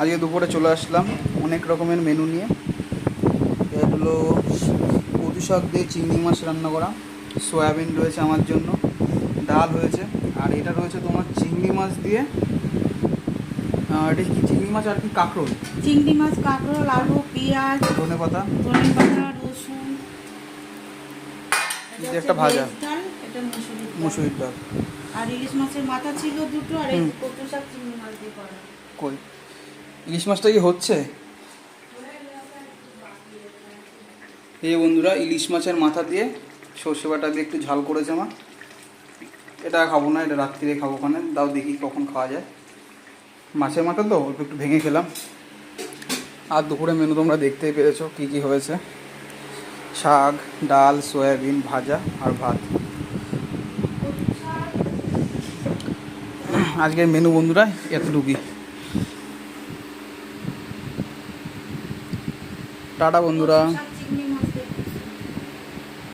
আজকে দুপুরে চলে আসলাম অনেক রকমের মেনু নিয়ে। এটা হলো কচু শাক দিয়ে চিংড়ি মাছ রান্না করা, সয়াবিন রয়েছে আমার জন্য, ডাল হয়েছে, আর এটা রয়েছে তোমার চিংড়ি মাছ দিয়ে এটা কি চিংড়ি মাছ আর কি কাঁকরোল, চিংড়ি মাছ, কাঁকরোল, আলু, পেঁয়াজ, ধনেপাতা, রসুন, এটা একটা ভাজা, ডাল, এটা মুসুরির ডাল, আর ইলিশ মাছের মাথা ছিল দুটো, আর এই কচু শাক চিংড়ি মাছ দিয়ে করা। কই ইলিশ মাছটা কি হচ্ছে? এই বন্ধুরা, ইলিশ মাছের মাথা দিয়ে সর্ষে বাটা দিয়ে একটু ঝাল করেছে মা। এটা খাবো না, এটা রাত্রিরে খাবো, ওখানে দাও দেখি কখন খাওয়া যায়। মাছের মাথা তো অল্প একটু ভেঙে খেলাম। আর দুপুরে মেনু তোমরা দেখতেই পেরেছো কী কী হয়েছে, শাক, ডাল, সয়াবিন ভাজা আর ভাত। আজকের মেনু বন্ধুরা এতটুকুই। টাটা বন্ধুরা।